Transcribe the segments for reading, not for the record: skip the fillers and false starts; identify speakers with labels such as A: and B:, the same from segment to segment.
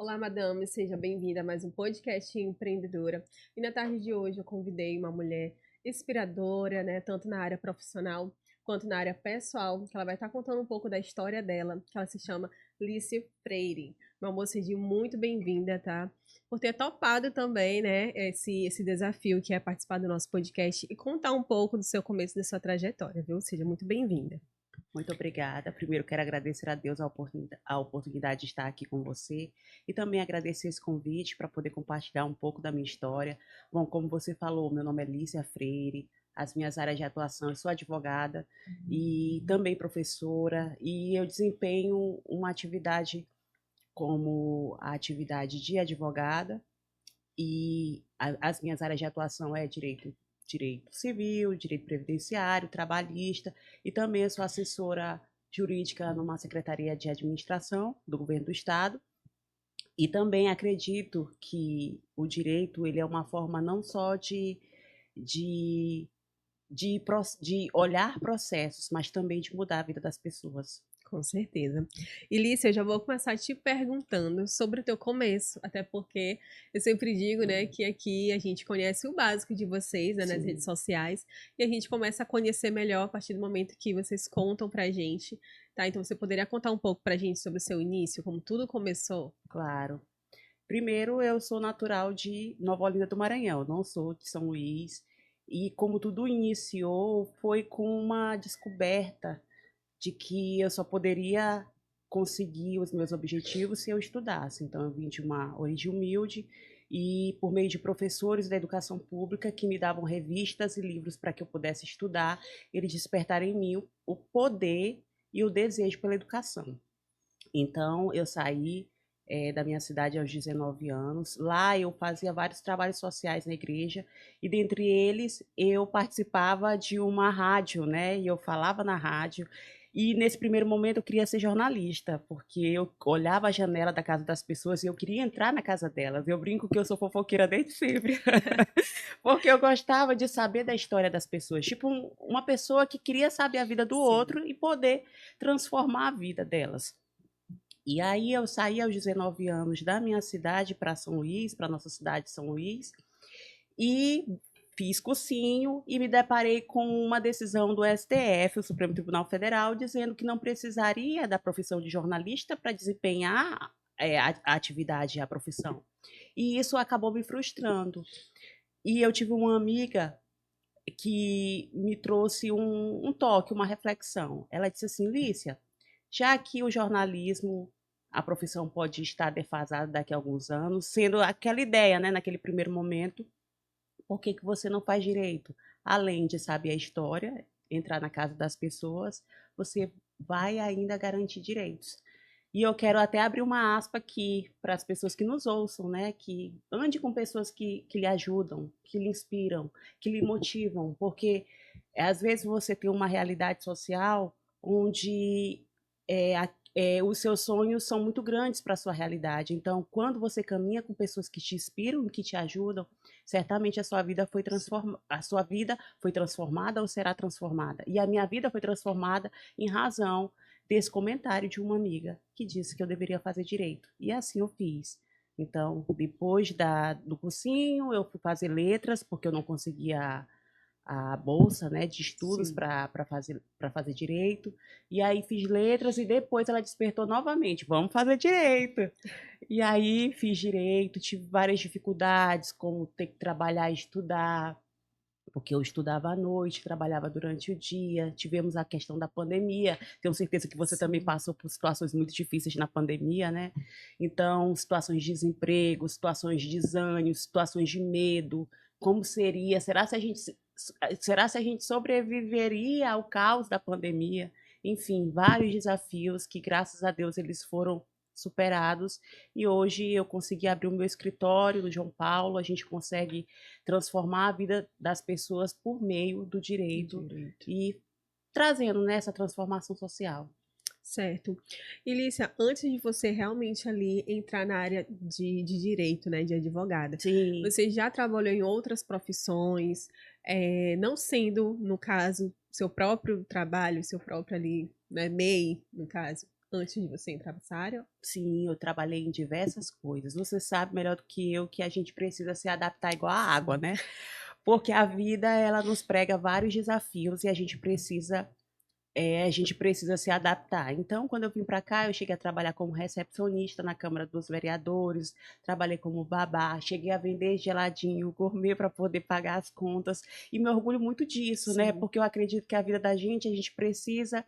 A: Olá, madame, seja bem-vinda a mais um podcast empreendedora. E na tarde de hoje eu convidei uma mulher inspiradora, né, tanto na área profissional quanto na área pessoal, que ela vai estar contando um pouco da história dela, que ela se chama Lícia Freire. Meu amor, seja muito bem-vinda, tá? Por ter topado também, né, esse desafio que é participar do nosso podcast e contar um pouco do seu começo da sua trajetória, viu? Seja muito bem-vinda.
B: Muito obrigada. Primeiro, quero agradecer a Deus a oportunidade de estar aqui com você e também agradecer esse convite para poder compartilhar um pouco da minha história. Bom, como você falou, meu nome é Lícia Freire, as minhas áreas de atuação, eu sou advogada e também professora, e eu desempenho uma atividade como a atividade de advogada, e as minhas áreas de atuação é direito civil, direito previdenciário, trabalhista, e também eu sou assessora jurídica numa secretaria de administração do governo do estado. E também acredito que o direito ele é uma forma não só de, de olhar processos, mas também de mudar a vida das pessoas.
A: Com certeza. E Lícia, eu já vou começar te perguntando sobre o teu começo, até porque eu sempre digo, né, que aqui a gente conhece o básico de vocês, né, nas redes
B: Sim,
A: sociais, e a gente começa a conhecer melhor a partir do momento que vocês contam pra gente, tá? Então você poderia contar um pouco pra gente sobre o seu início, como tudo começou?
B: claro. Primeiro, eu sou natural de Nova Olinda do Maranhão, não sou de São Luís. E como tudo iniciou, foi com uma descoberta de que eu só poderia conseguir os meus objetivos se eu estudasse. Então, eu vim de uma origem humilde e, por meio de professores da educação pública que me davam revistas e livros para que eu pudesse estudar, eles despertaram em mim o poder e o desejo pela educação. Então, eu saí da minha cidade aos 19 anos. Lá eu fazia vários trabalhos sociais na igreja e dentre eles eu participava de uma rádio, né? E eu falava na rádio. E nesse primeiro momento eu queria ser jornalista, porque eu olhava a janela da casa das pessoas e eu queria entrar na casa delas. Eu brinco que eu sou fofoqueira desde sempre, porque eu gostava de saber da história das pessoas, tipo uma pessoa que queria saber a vida do
A: Sim.
B: outro e poder transformar a vida delas. E aí eu saí aos 19 anos da minha cidade para São Luís, para nossa cidade de São Luís, e fiz cursinho e me deparei com uma decisão do STF, o Supremo Tribunal Federal, dizendo que não precisaria da profissão de jornalista para desempenhar a atividade e a profissão. E isso acabou me frustrando. E eu tive uma amiga que me trouxe um toque, uma reflexão. Ela disse assim, Lícia, já que o jornalismo, a profissão pode estar defasada daqui a alguns anos, sendo aquela ideia, né, naquele primeiro momento, por que que você não faz direito? Além de saber a história, entrar na casa das pessoas, você vai ainda garantir direitos. E eu quero até abrir uma aspa aqui para as pessoas que nos ouçam, né? Que ande com pessoas que lhe ajudam, que lhe inspiram, que lhe motivam, porque às vezes você tem uma realidade social onde os seus sonhos são muito grandes para a sua realidade. Então, quando você caminha com pessoas que te inspiram e que te ajudam, certamente a sua vida foi transformada ou será transformada. E a minha vida foi transformada em razão desse comentário de uma amiga que disse que eu deveria fazer direito. E assim eu fiz. Então, depois do cursinho, eu fui fazer letras, porque eu não conseguia a bolsa, né, de estudos
A: Sim.
B: para fazer direito. E aí fiz letras e depois ela despertou novamente, vamos fazer direito. E aí fiz direito, tive várias dificuldades, como ter que trabalhar e estudar, porque eu estudava à noite, trabalhava durante o dia, tivemos a questão da pandemia, tenho certeza que você também
A: Sim.
B: passou por situações muito difíceis na pandemia, né? Então, situações de desemprego, situações de desânimo, situações de medo, como seria? Será se a gente sobreviveria ao caos da pandemia? Enfim, vários desafios que, graças a Deus, eles foram superados e hoje eu consegui abrir o meu escritório no João Paulo, a gente consegue transformar a vida das pessoas por meio do direito
A: Direito.
B: e trazendo nessa transformação social.
A: Certo. E Lícia, antes de você realmente ali entrar na área de direito, né, de advogada,
B: Sim,
A: você já trabalhou em outras profissões, não sendo, no caso, seu próprio trabalho, seu próprio ali, né, MEI, no caso? antes de você entrar nessa área?
B: Sim, eu trabalhei em diversas coisas. Você sabe melhor do que eu que a gente precisa se adaptar igual a água, né? Porque a vida, ela nos prega vários desafios e a gente precisa se adaptar. Então, quando eu vim para cá, eu cheguei a trabalhar como recepcionista na Câmara dos Vereadores, trabalhei como babá, cheguei a vender geladinho gourmet para poder pagar as contas, e me orgulho muito disso, né?
A: Sim,
B: Porque eu acredito que a vida da gente, a gente precisa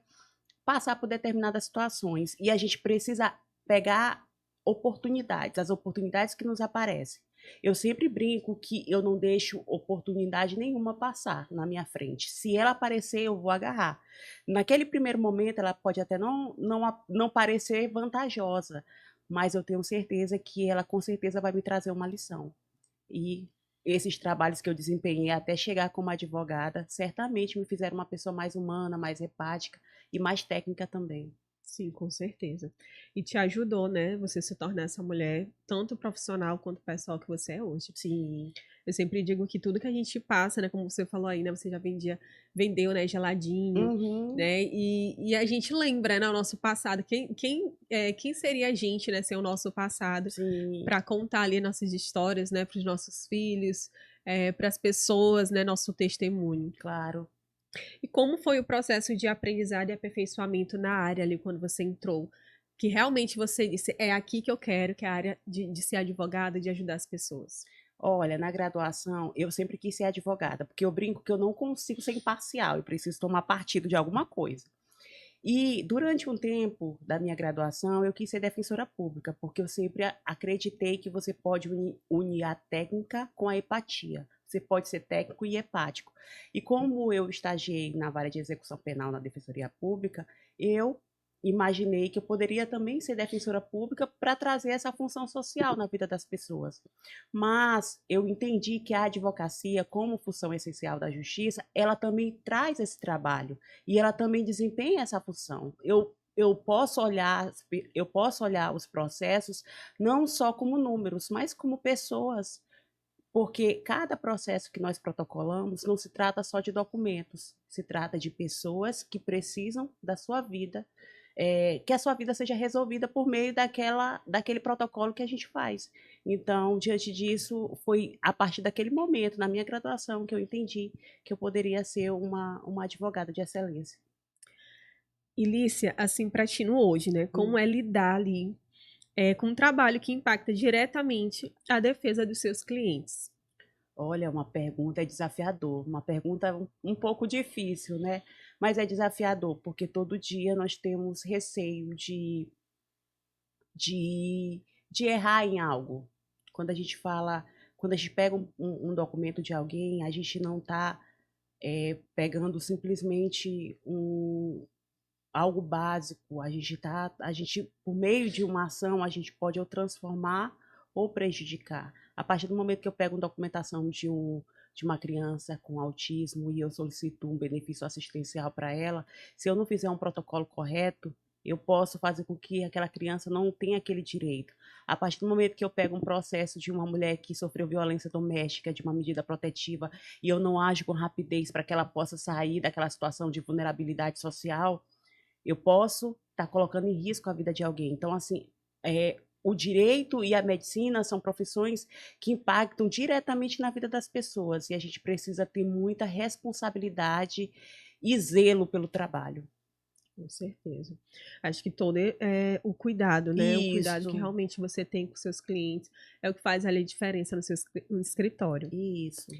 B: passar por determinadas situações e a gente precisa pegar oportunidades, as oportunidades que nos aparecem. Eu sempre brinco que eu não deixo oportunidade nenhuma passar na minha frente. Se ela aparecer, eu vou agarrar. Naquele primeiro momento, ela pode até não parecer vantajosa, mas eu tenho certeza que ela com certeza vai me trazer uma lição. E esses trabalhos que eu desempenhei até chegar como advogada, certamente me fizeram uma pessoa mais humana, mais empática e mais técnica também.
A: sim, com certeza. E te ajudou, né, você se tornar essa mulher, tanto profissional quanto pessoal que você é hoje.
B: Sim.
A: Eu sempre digo que tudo que a gente passa, né, como você falou aí, né, você já vendeu, né, geladinho,
B: Uhum.
A: né, e a gente lembra, né, o nosso passado, quem seria a gente, né, sem o nosso passado,
B: Sim,
A: para contar ali nossas histórias, né, para os nossos filhos, para as pessoas, né, nosso testemunho.
B: claro.
A: E como foi o processo de aprendizado e aperfeiçoamento na área ali quando você entrou? Que realmente você disse, é aqui que eu quero, que é a área de ser advogada, de ajudar as pessoas.
B: Olha, na graduação, eu sempre quis ser advogada, porque eu brinco que eu não consigo ser imparcial, eu preciso tomar partido de alguma coisa. E durante um tempo da minha graduação, eu quis ser defensora pública, porque eu sempre acreditei que você pode unir a técnica com a empatia. Você pode ser técnico e empático. E como eu estagiei na vara de execução penal na Defensoria Pública, eu imaginei que eu poderia também ser defensora pública para trazer essa função social na vida das pessoas. Mas eu entendi que a advocacia, como função essencial da justiça, ela também traz esse trabalho e ela também desempenha essa função. Eu posso olhar os processos não só como números, mas como pessoas, porque cada processo que nós protocolamos não se trata só de documentos, se trata de pessoas que precisam da sua vida, que a sua vida seja resolvida por meio daquele protocolo que a gente faz. Então, diante disso, foi a partir daquele momento, na minha graduação, que eu entendi que eu poderia ser uma advogada de excelência.
A: E Lícia, assim, para ti no hoje, né? Como
B: Hum.
A: é lidar ali com um trabalho que impacta diretamente a defesa dos seus clientes?
B: Olha, uma pergunta é desafiador, uma pergunta um pouco difícil, né? Mas é desafiador, porque todo dia nós temos receio de, de errar em algo. Quando a gente fala, quando a gente pega um documento de alguém, a gente não está pegando simplesmente algo básico. A gente, por meio de uma ação, a gente pode ou transformar ou prejudicar. A partir do momento que eu pego uma documentação de uma criança com autismo e eu solicito um benefício assistencial para ela, se eu não fizer um protocolo correto, eu posso fazer com que aquela criança não tenha aquele direito. A partir do momento que eu pego um processo de uma mulher que sofreu violência doméstica, de uma medida protetiva, e eu não ajo com rapidez para que ela possa sair daquela situação de vulnerabilidade social, eu posso estar colocando em risco a vida de alguém. Então, assim, o direito e a medicina são profissões que impactam diretamente na vida das pessoas e a gente precisa ter muita responsabilidade e zelo pelo trabalho.
A: Com certeza. Acho que todo o cuidado, né? O cuidado que
B: Isso,
A: realmente você tem com seus clientes é o que faz ali a diferença no seu no escritório.
B: isso.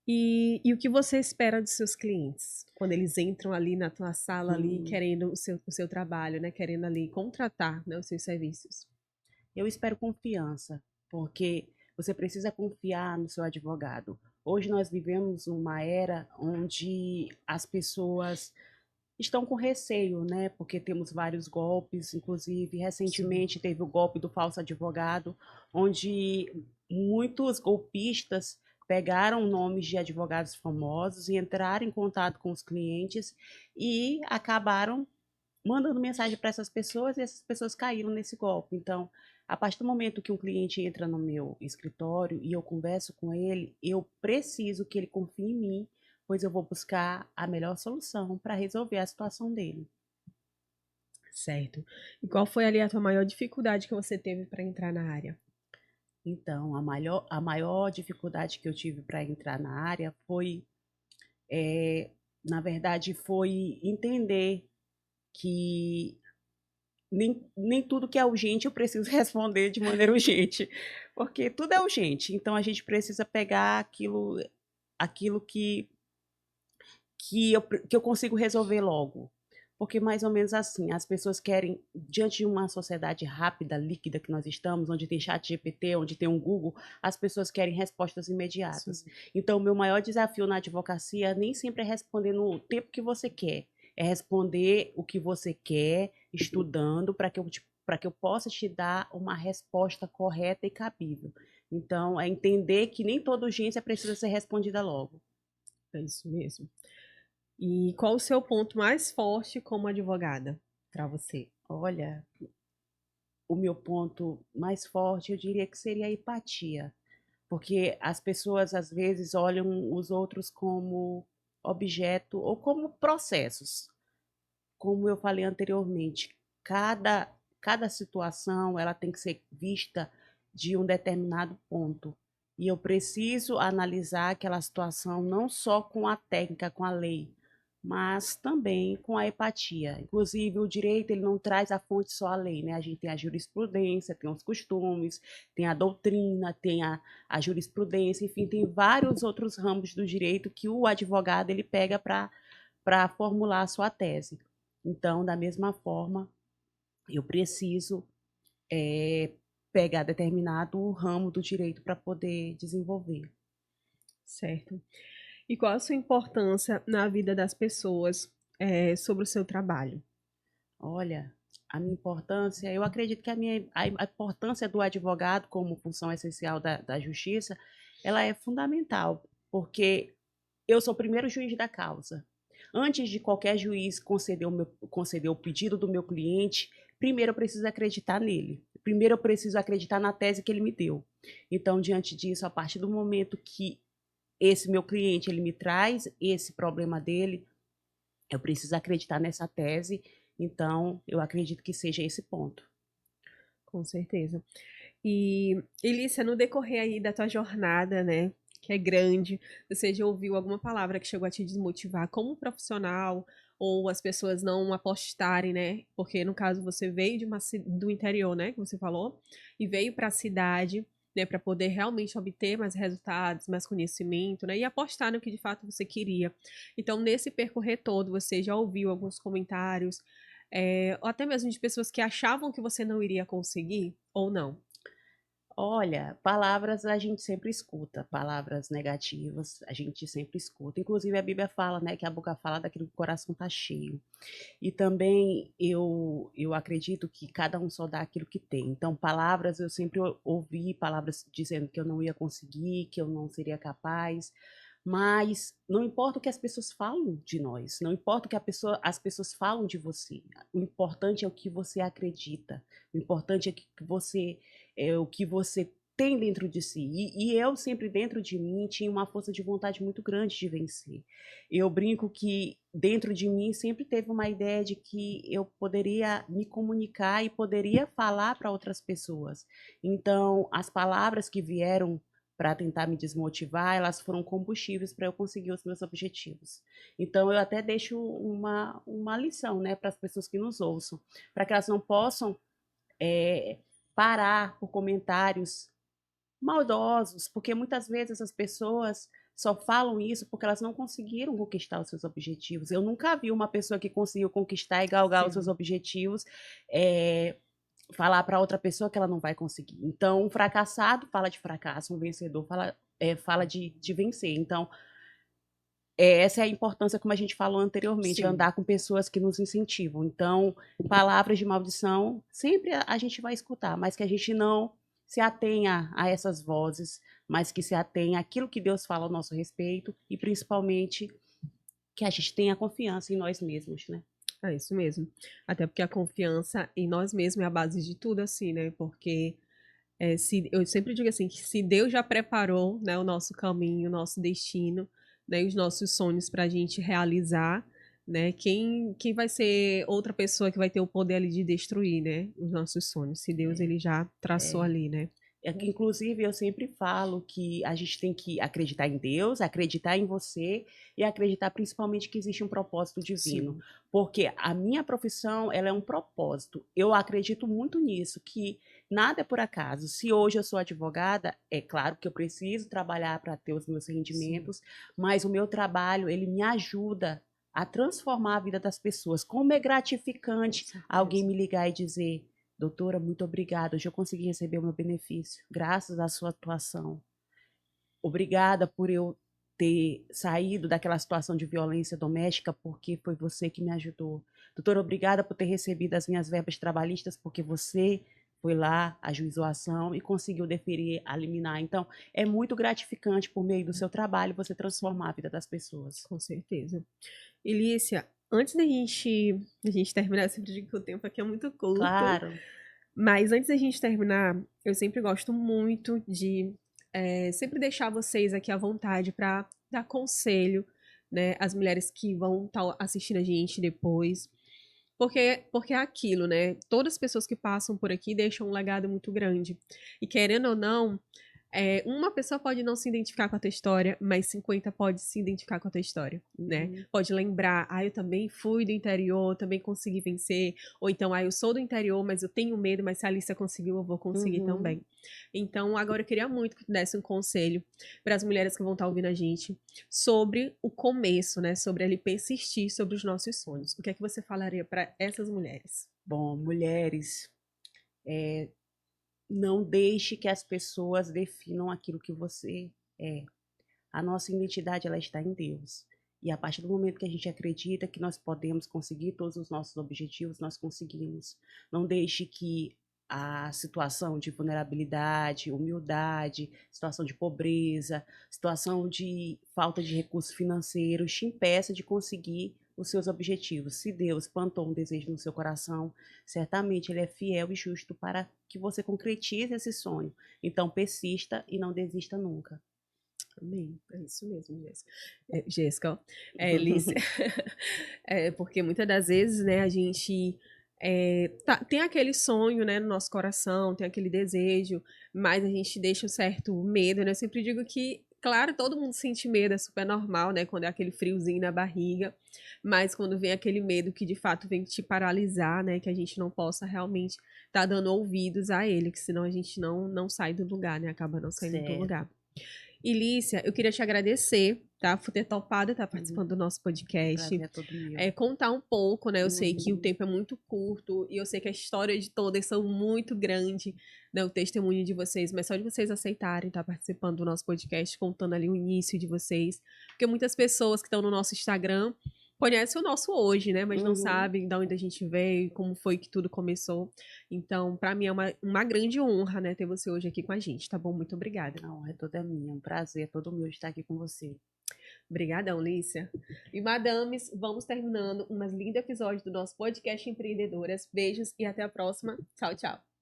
A: E o que você espera dos seus clientes quando eles entram ali na tua sala ali
B: Hum.
A: querendo o seu trabalho, né? Querendo ali contratar, né, os seus serviços.
B: Eu espero confiança, porque você precisa confiar no seu advogado. Hoje nós vivemos uma era onde as pessoas estão com receio, né? Porque temos vários golpes, inclusive
A: Sim.
B: recentemente teve o golpe do falso advogado, onde muitos golpistas pegaram nomes de advogados famosos e entraram em contato com os clientes e acabaram mandando mensagem para essas pessoas e essas pessoas caíram nesse golpe. Então, a partir do momento que um cliente entra no meu escritório e eu converso com ele, eu preciso que ele confie em mim, pois eu vou buscar a melhor solução para resolver a situação dele.
A: Certo. E qual foi ali a tua maior dificuldade que você teve para entrar na área?
B: Então, a maior dificuldade que eu tive para entrar na área foi, eh, na verdade, foi entender que nem tudo que é urgente eu preciso responder de maneira urgente, porque tudo é urgente, então a gente precisa pegar aquilo que eu consigo resolver logo. Porque mais ou menos assim, as pessoas querem, diante de uma sociedade rápida, líquida que nós estamos, onde tem chat GPT, onde tem um Google, as pessoas querem respostas imediatas.
A: Sim.
B: Então, o meu maior desafio na advocacia nem sempre é responder no tempo que você quer, é responder o que você quer, estudando, para que eu possa te dar uma resposta correta e cabível. Então, é entender que nem toda urgência precisa ser respondida logo.
A: É isso mesmo. E qual o seu ponto mais forte como advogada para você?
B: Olha, o meu ponto mais forte, eu diria que seria a empatia, porque as pessoas às vezes olham os outros como objeto ou como processos. Como eu falei anteriormente, cada situação ela tem que ser vista de um determinado ponto. E eu preciso analisar aquela situação não só com a técnica, com a lei, mas também com a empatia. Inclusive, o direito ele não traz a fonte só a lei, né? A gente tem a jurisprudência, tem os costumes, tem a doutrina, tem a jurisprudência, enfim, tem vários outros ramos do direito que o advogado ele pega para formular a sua tese. Então, da mesma forma, eu preciso pegar determinado ramo do direito para poder desenvolver.
A: Certo. E qual a sua importância na vida das pessoas, sobre o seu trabalho?
B: Olha, a minha importância, eu acredito que a importância do advogado como função essencial da justiça, ela é fundamental, porque eu sou o primeiro juiz da causa. Antes de qualquer juiz conceder o pedido do meu cliente, primeiro eu preciso acreditar nele. Primeiro eu preciso acreditar na tese que ele me deu. Então, diante disso, a partir do momento que esse meu cliente ele me traz esse problema dele, eu preciso acreditar nessa tese. Então, eu acredito que seja esse ponto.
A: Com certeza. E, Elícia, no decorrer aí da tua jornada, né, que é grande, você já ouviu alguma palavra que chegou a te desmotivar como profissional, ou as pessoas não apostarem, né? Porque no caso você veio do interior, né, que você falou, e veio para a cidade, né, para poder realmente obter mais resultados, mais conhecimento, né, e apostar no que de fato você queria. Então, nesse percorrer todo, você já ouviu alguns comentários, ou até mesmo de pessoas que achavam que você não iria conseguir, ou não?
B: Olha, palavras a gente sempre escuta, palavras negativas a gente sempre escuta. Inclusive a Bíblia fala, né, que a boca fala daquilo que o coração está cheio. E também eu acredito que cada um só dá aquilo que tem. Então, palavras eu sempre ouvi palavras dizendo que eu não ia conseguir, que eu não seria capaz. Mas não importa o que as pessoas falam de nós, não importa o que as pessoas falam de você. O importante é o que você acredita. O importante é o que você tem dentro de si. E eu sempre dentro de mim tinha uma força de vontade muito grande de vencer. Eu brinco que dentro de mim sempre teve uma ideia de que eu poderia me comunicar e poderia falar para outras pessoas. Então, as palavras que vieram para tentar me desmotivar, elas foram combustíveis para eu conseguir os meus objetivos. Então, eu até deixo uma lição, né, para as pessoas que nos ouçam, para que elas não possam é, parar por comentários maldosos, porque muitas vezes as pessoas só falam isso porque elas não conseguiram conquistar os seus objetivos. Eu nunca vi uma pessoa que conseguiu conquistar e galgar os seus
A: Sim.
B: objetivos falar para outra pessoa que ela não vai conseguir. Então, um fracassado fala de fracasso, um vencedor fala de vencer. Então, essa é a importância, como a gente falou anteriormente,
A: Sim.
B: andar com pessoas que nos incentivam. Então, palavras de maldição, sempre a gente vai escutar, mas que a gente não se atenha a essas vozes, mas que se atenha àquilo que Deus fala ao nosso respeito e, principalmente, que a gente tenha confiança em nós mesmos, né?
A: É isso mesmo. Até porque a confiança em nós mesmos é a base de tudo, assim, né? Porque se, eu sempre digo assim, que se Deus já preparou, né, o nosso caminho, o nosso destino, né, os nossos sonhos para a gente realizar, né? Quem vai ser outra pessoa que vai ter o poder ali de destruir, né? Os nossos sonhos, se Deus ele já traçou
B: É.
A: ali, né?
B: É que, inclusive, eu sempre falo que a gente tem que acreditar em Deus, acreditar em você e acreditar principalmente que existe um propósito divino.
A: Sim,
B: Porque a minha profissão, ela é um propósito. Eu acredito muito nisso, que nada é por acaso. Se hoje eu sou advogada, é claro que eu preciso trabalhar para ter os meus
A: sim,
B: rendimentos, mas o meu trabalho, ele me ajuda a transformar a vida das pessoas. Como é
A: com
B: gratificante alguém
A: certeza.
B: me ligar e dizer: doutora, muito obrigada. Hoje eu consegui receber o meu benefício, graças à sua atuação. Obrigada por eu ter saído daquela situação de violência doméstica, porque foi você que me ajudou. Doutora, obrigada por ter recebido as minhas verbas trabalhistas, porque você foi lá, ajuizou a ação e conseguiu deferir a liminar. Então, é muito gratificante, por meio do seu trabalho, você transformar a vida das pessoas.
A: Com certeza. Elícia, antes da gente terminar, eu sempre digo que o tempo aqui é muito curto,
B: Claro.
A: mas antes da gente terminar, eu sempre gosto muito de sempre deixar vocês aqui à vontade para dar conselho, né, às mulheres que vão estar assistindo a gente depois. Porque é aquilo, né? Todas as pessoas que passam por aqui deixam um legado muito grande. E querendo ou não, uma pessoa pode não se identificar com a tua história, mas 50 pode se identificar com a tua história, né?
B: Uhum,
A: Pode lembrar, eu também fui do interior, também consegui vencer, ou então, eu sou do interior, mas eu tenho medo, mas se a Alicia conseguiu, eu vou conseguir
B: uhum.
A: também. Então, agora eu queria muito que tu desse um conselho para as mulheres que vão estar ouvindo a gente sobre o começo, né? Sobre ele persistir sobre os nossos sonhos. O que é que você falaria para essas mulheres?
B: Bom, mulheres, não deixe que as pessoas definam aquilo que você é. A nossa identidade, ela está em Deus. E a partir do momento que a gente acredita que nós podemos conseguir todos os nossos objetivos, nós conseguimos. Não deixe que a situação de vulnerabilidade, humildade, situação de pobreza, situação de falta de recursos financeiros te impeça de conseguir os seus objetivos. Se Deus plantou um desejo no seu coração, certamente Ele é fiel e justo para que você concretize esse sonho. Então, persista e não desista nunca.
A: Amém. É isso mesmo, Jéssica. Jéssica, ó. Alice. Porque muitas das vezes, né, a gente tem aquele sonho, né, no nosso coração, tem aquele desejo, mas a gente deixa um certo medo, né? Eu sempre digo que, claro, todo mundo sente medo, é super normal, né? Quando é aquele friozinho na barriga, mas quando vem aquele medo que de fato vem te paralisar, né? Que a gente não possa realmente estar dando ouvidos a ele, que senão a gente não sai do lugar, né? Acaba não saindo do
B: Certo.
A: lugar. E Lícia, eu queria te agradecer, tá? Por ter topado estar
B: Uhum.
A: participando do nosso
B: O
A: podcast.
B: prazer é todo meu.
A: Contar um pouco, né? Eu sei que o
B: Uhum.
A: tempo é muito curto e eu sei que a história de todas são muito grande, né? O testemunho de vocês, mas só de vocês aceitarem estar participando do nosso podcast, contando ali o início de vocês. Porque muitas pessoas que estão no nosso Instagram conhecem o nosso hoje, né? Mas não
B: Uhum.
A: sabem de onde a gente veio, como foi que tudo começou. Então, para mim é uma grande honra, né? Ter você hoje aqui com a gente, tá bom? Muito obrigada.
B: A honra é toda minha. Um prazer é todo meu estar aqui com você.
A: Obrigadão, Lícia. E, madames, vamos terminando um lindo episódio do nosso podcast Empreendedoras. Beijos e até a próxima. Tchau, tchau.